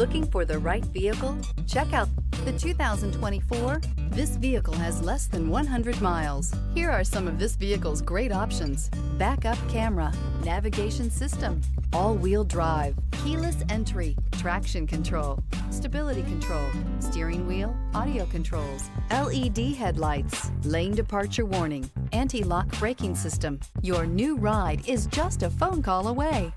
Looking for the right vehicle? Check out the 2024. This vehicle has less than 100 miles. Here are some of this vehicle's great options: backup camera, navigation system, all-wheel drive, keyless entry, traction control, stability control, steering wheel audio controls, LED headlights, lane departure warning, anti-lock braking system. Your new ride is just a phone call away.